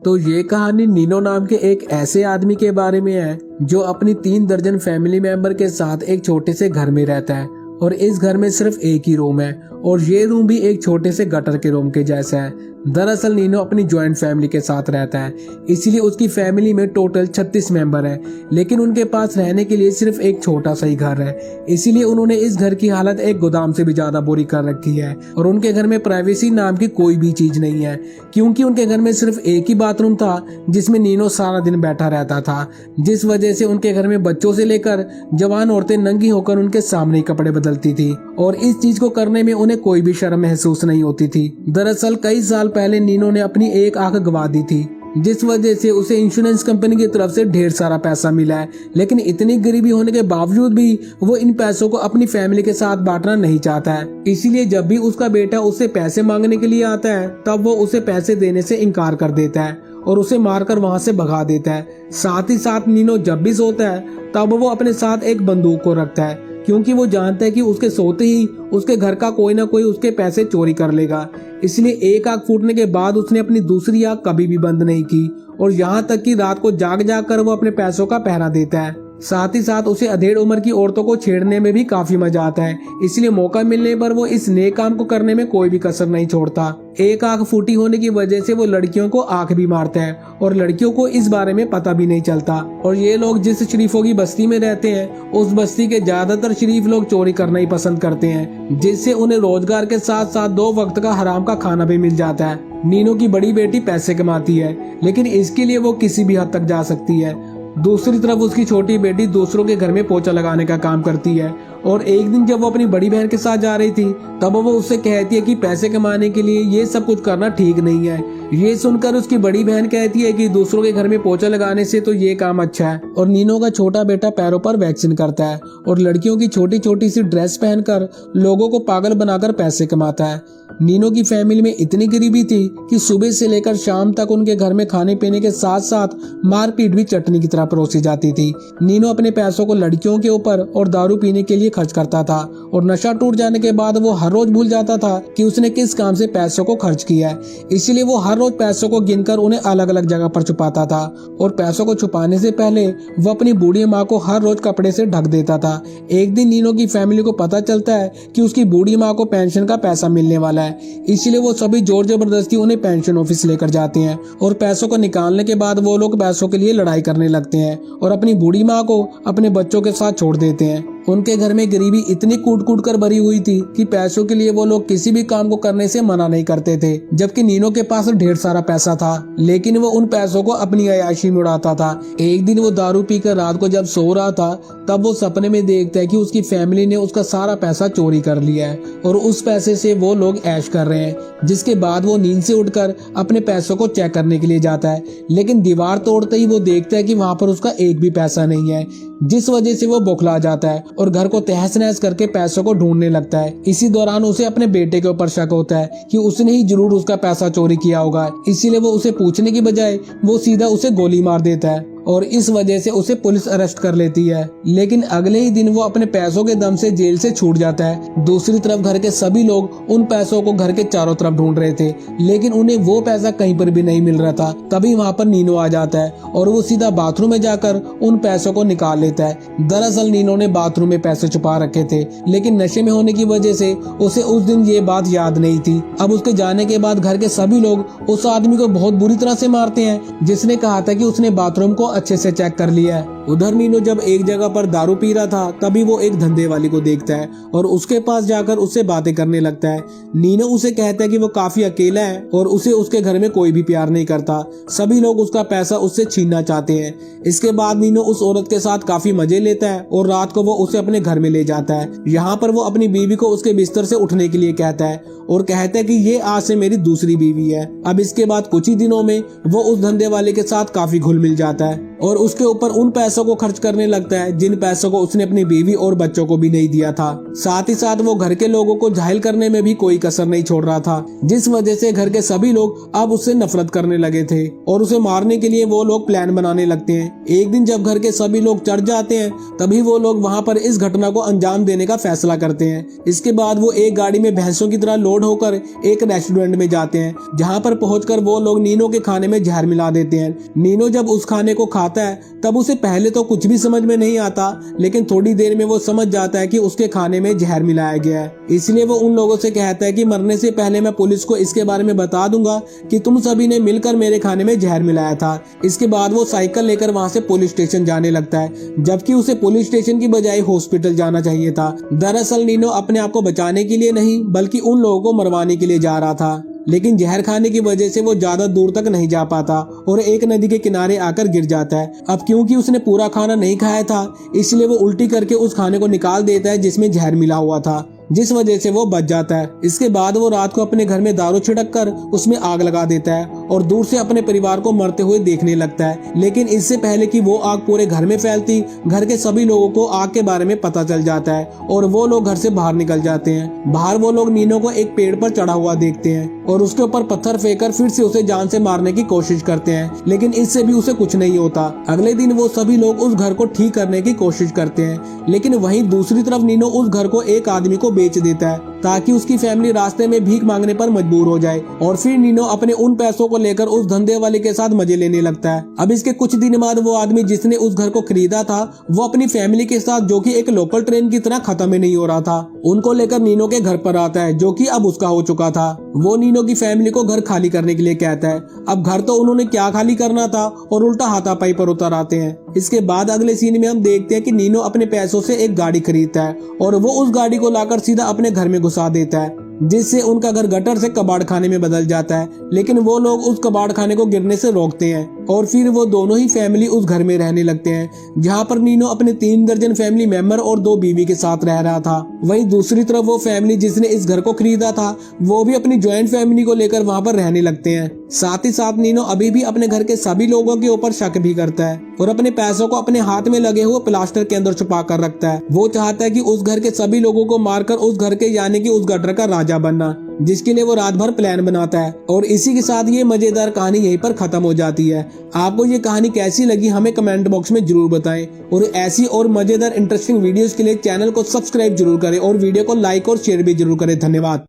तो ये कहानी नीनो नाम के एक ऐसे आदमी के बारे में है जो अपनी 3 दर्जन फैमिली मेंबर के साथ एक छोटे से घर में रहता है और इस घर में सिर्फ एक ही रूम है और ये रूम भी एक छोटे से गटर के रूम के जैसा है। दरअसल नीनो अपनी ज्वाइंट फैमिली के साथ रहता है, इसीलिए उसकी फैमिली में टोटल 36 मेंबर है, लेकिन उनके पास रहने के लिए सिर्फ एक छोटा सा ही घर है। इसीलिए उन्होंने इस घर की हालत एक गोदाम से भी ज्यादा बुरी कर रखी है और उनके घर में प्राइवेसी नाम की कोई भी चीज नहीं है, क्योंकि उनके घर में सिर्फ एक ही बाथरूम था जिसमें नीनो सारा दिन बैठा रहता था, जिस वजह से उनके घर में बच्चों से लेकर जवान औरतें नंगी होकर उनके सामने ही कपड़े बदलती थी और इस चीज को करने में उन्हें कोई भी शर्म महसूस नहीं होती थी। दरअसल कई साल पहले नीनो ने अपनी एक आंख गंवा दी थी, जिस वजह से उसे इंश्योरेंस कंपनी की तरफ से ढेर सारा पैसा मिला है, लेकिन इतनी गरीबी होने के बावजूद भी वो इन पैसों को अपनी फैमिली के साथ बांटना नहीं चाहता है। इसीलिए जब भी उसका बेटा उससे पैसे मांगने के लिए आता है तब वो उसे पैसे देने से इनकार कर देता है और उसे मारकर वहां से भगा देता है। साथ ही साथ नीनो जब भी सोता है तब वो अपने साथ एक बंदूक को रखता है, क्योंकि वो जानता है कि उसके सोते ही उसके घर का कोई ना कोई उसके पैसे चोरी कर लेगा। इसलिए एक आंख फूटने के बाद उसने अपनी दूसरी आंख कभी भी बंद नहीं की और यहाँ तक कि रात को जाग जाग कर वो अपने पैसों का पहरा देता है। साथ ही साथ उसे अधेड़ उम्र की औरतों को छेड़ने में भी काफी मजा आता है, इसलिए मौका मिलने पर वो इस नेक काम को करने में कोई भी कसर नहीं छोड़ता। एक आंख फूटी होने की वजह से वो लड़कियों को आंख भी मारता है और लड़कियों को इस बारे में पता भी नहीं चलता। और ये लोग जिस शरीफों की बस्ती में रहते हैं उस बस्ती के ज्यादातर शरीफ लोग चोरी करना ही पसंद करते हैं, जिससे उन्हें रोजगार के साथ साथ 2 वक्त का हराम का खाना भी मिल जाता है। नीनो की बड़ी बेटी पैसे कमाती है, लेकिन इसके लिए वो किसी भी हद तक जा सकती है। दूसरी तरफ उसकी छोटी बेटी दूसरों के घर में पोछा लगाने का काम करती है और एक दिन जब वो अपनी बड़ी बहन के साथ जा रही थी तब वो उससे कहती है कि पैसे कमाने के लिए ये सब कुछ करना ठीक नहीं है। ये सुनकर उसकी बड़ी बहन कहती है कि दूसरों के घर में पोछा लगाने से तो ये काम अच्छा है। और नीनो का छोटा बेटा पैरों पर वैक्सीन करता है और लड़कियों की छोटी छोटी सी ड्रेस पहनकर लोगों को पागल बनाकर पैसे कमाता है। नीनो की फैमिली में इतनी गरीबी थी कि सुबह से लेकर शाम तक उनके घर में खाने पीने के साथ साथ मारपीट भी चटनी की तरह परोसी जाती थी। नीनो अपने पैसों को लड़कियों के ऊपर और दारू पीने के लिए खर्च करता था और नशा टूट जाने के बाद वो हर रोज भूल जाता था कि उसने किस काम से पैसों को खर्च किया है। इसीलिए वो हर रोज पैसों को गिनकर उन्हें अलग अलग जगह पर छुपाता था और पैसों को छुपाने से पहले वो अपनी बूढ़ी माँ को हर रोज कपड़े से ढक देता था। एक दिन नीनो की फैमिली को पता चलता है कि उसकी बूढ़ी माँ को पेंशन का पैसा मिलने वाला है, इसलिए वो सभी जोर जबरदस्ती उन्हें पेंशन ऑफिस लेकर जाते हैं और पैसों को निकालने के बाद वो लोग पैसों के लिए लड़ाई करने लगते हैं और अपनी बूढ़ी माँ को अपने बच्चों के साथ छोड़ देते हैं। उनके घर में गरीबी इतनी कूट कूट कर भरी हुई थी कि पैसों के लिए वो लोग किसी भी काम को करने से मना नहीं करते थे, जबकि नीनो के पास ढेर सारा पैसा था, लेकिन वो उन पैसों को अपनी अय्याशी में उड़ाता था। एक दिन वो दारू पीकर रात को जब सो रहा था तब वो सपने में देखता है कि उसकी फैमिली ने उसका सारा पैसा चोरी कर लिया है और उस पैसे से वो लोग ऐश कर रहे हैं। जिसके बाद वो नींद से उठकर अपने पैसों को चेक करने के लिए जाता है, लेकिन दीवार तोड़ते ही वो देखता है कि वहाँ पर उसका एक भी पैसा नहीं है, जिस वजह से वो बौखला जाता है और घर को तहस नहस करके पैसों को ढूंढने लगता है। इसी दौरान उसे अपने बेटे के ऊपर शक होता है कि उसने ही जरूर उसका पैसा चोरी किया होगा, इसीलिए वो उसे पूछने की बजाय वो सीधा उसे गोली मार देता है और इस वजह से उसे पुलिस अरेस्ट कर लेती है। लेकिन अगले ही दिन वो अपने पैसों के दम से जेल से छूट जाता है। दूसरी तरफ घर के सभी लोग उन पैसों को घर के चारों तरफ ढूंढ रहे थे, लेकिन उन्हें वो पैसा कहीं पर भी नहीं मिल रहा था। तभी वहाँ पर नीनो आ जाता है और वो सीधा बाथरूम में जाकर उन पैसों को निकाल लेता है। दरअसल नीनो ने बाथरूम में पैसे छुपा रखे थे, लेकिन नशे में होने की वजह से उसे उस दिन ये बात याद नहीं थी। अब उसके जाने के बाद घर के सभी लोग उस आदमी को बहुत बुरी तरह से मारते हैं जिसने कहा था कि उसने बाथरूम को अच्छे से चेक कर लिया है। उधर नीनो जब एक जगह पर दारू पी रहा था तभी वो एक धंधे वाली को देखता है और उसके पास जाकर उससे बातें करने लगता है। नीनो उसे कहता है कि वो काफी अकेला है और उसे उसके घर में कोई भी प्यार नहीं करता, सभी लोग उसका पैसा उससे छीनना चाहते हैं। इसके बाद नीनो उस औरत के साथ काफी मजे लेता है और रात को वो उसे अपने घर में ले जाता है। यहाँ पर वो अपनी बीवी को उसके बिस्तर से उठने के लिए कहता है और कहता है कि ये आज से मेरी दूसरी बीवी है। अब इसके बाद कुछ ही दिनों में वो उस धंधे वाले के साथ काफी घुल मिल जाता है और उसके ऊपर उन पैसों पैसों को खर्च करने लगता है जिन पैसों को उसने अपनी बीवी और बच्चों को भी नहीं दिया था। साथ ही साथ वो घर के लोगों को घायल करने में भी कोई कसर नहीं छोड़ रहा था, जिस वजह से घर के सभी लोग अब उससे नफरत करने लगे थे और उसे मारने के लिए वो लोग प्लान बनाने लगते हैं। एक दिन जब घर के सभी लोग चढ़ जाते हैं तभी वो लोग वहां पर इस घटना को अंजाम देने का फैसला करते हैं। इसके बाद वो एक गाड़ी में भैंसों की तरह लोड होकर एक रेस्टोरेंट में जाते हैं, जहां पर पहुंचकर वो लोग नीनो के खाने में जहर मिला देते हैं। नीनो जब उस खाने को खाता है तब उसे पहले तो कुछ भी समझ में नहीं आता, लेकिन थोड़ी देर में वो समझ जाता है कि उसके खाने में जहर मिलाया गया है। इसलिए वो उन लोगों से कहता है कि मरने से पहले मैं पुलिस को इसके बारे में बता दूंगा कि तुम सभी ने मिलकर मेरे खाने में जहर मिलाया था। इसके बाद वो साइकिल लेकर वहां से पुलिस स्टेशन जाने लगता है, जबकि उसे पुलिस स्टेशन की बजाय हॉस्पिटल जाना चाहिए था। दरअसल नीनो अपने आप को बचाने के लिए नहीं बल्कि उन लोगों को मरवाने के लिए जा रहा था, लेकिन जहर खाने की वजह से वो ज्यादा दूर तक नहीं जा पाता और एक नदी के किनारे आकर गिर जाता है। अब क्योंकि उसने पूरा खाना नहीं खाया था इसलिए वो उल्टी करके उस खाने को निकाल देता है जिसमें जहर मिला हुआ था, जिस वजह से वो बच जाता है। इसके बाद वो रात को अपने घर में दारू छिड़क कर उसमें आग लगा देता है और दूर से अपने परिवार को मरते हुए देखने लगता है। लेकिन इससे पहले कि वो आग पूरे घर में फैलती, घर के सभी लोगों को आग के बारे में पता चल जाता है और वो लोग घर से बाहर निकल जाते हैं। बाहर वो लोग नीनो को एक पेड़ पर चढ़ा हुआ देखते हैं और उसके ऊपर पत्थर फेंककर फिर से उसे जान से मारने की कोशिश करते हैं, लेकिन इससे भी उसे कुछ नहीं होता। अगले दिन वो सभी लोग उस घर को ठीक करने की कोशिश करते हैं, लेकिन वहीं दूसरी तरफ नीनो उस घर को एक आदमी को बेच देता है ताकि उसकी फैमिली रास्ते में भीख मांगने पर मजबूर हो जाए। और फिर नीनो अपने उन पैसों को लेकर उस धंधे वाले के साथ मजे लेने लगता है। अब इसके कुछ दिन बाद वो आदमी जिसने उस घर को खरीदा था वो अपनी फैमिली के साथ, जो कि एक लोकल ट्रेन की तरह खत्म ही नहीं हो रहा था, उनको लेकर नीनो के घर पर आता है, जो कि अब उसका हो चुका था। वो नीनो की फैमिली को घर खाली करने के लिए कहता है। अब घर तो उन्होंने क्या खाली करना था और उल्टा हाथापाई पर उतर आते हैं। इसके बाद अगले सीन में हम देखते हैं कि नीनो अपने पैसों से एक गाड़ी खरीदता है और वो उस गाड़ी को लाकर सीधा अपने घर में घुसा देता है, जिससे उनका घर गटर से कबाड़ खाने में बदल जाता है। लेकिन वो लोग उस कबाड़ खाने को गिरने से रोकते हैं और फिर वो दोनों ही फैमिली उस घर में रहने लगते हैं, जहाँ पर नीनो अपने 3 दर्जन फैमिली मेंबर और 2 बीवी के साथ रह रहा था। वहीं दूसरी तरफ वो फैमिली जिसने इस घर को खरीदा था वो भी अपनी ज्वाइंट फैमिली को लेकर वहाँ पर रहने लगते हैं। साथ ही साथ नीनो अभी भी अपने घर के सभी लोगों के ऊपर शक भी करता है और अपने पैसों को अपने हाथ में लगे हुए प्लास्टर के अंदर छुपा कर रखता है। वो चाहता है कि उस घर के सभी लोगों को मारकर उस घर के यानी कि उस गटर का राजा बनना, जिसके लिए वो रात भर प्लान बनाता है। और इसी के साथ ये मजेदार कहानी यहीं पर खत्म हो जाती है। आपको ये कहानी कैसी लगी हमें कमेंट बॉक्स में जरूर बताएं और ऐसी और मजेदार इंटरेस्टिंग वीडियोस के लिए चैनल को सब्सक्राइब जरूर करें और वीडियो को लाइक और शेयर भी जरूर करें। धन्यवाद।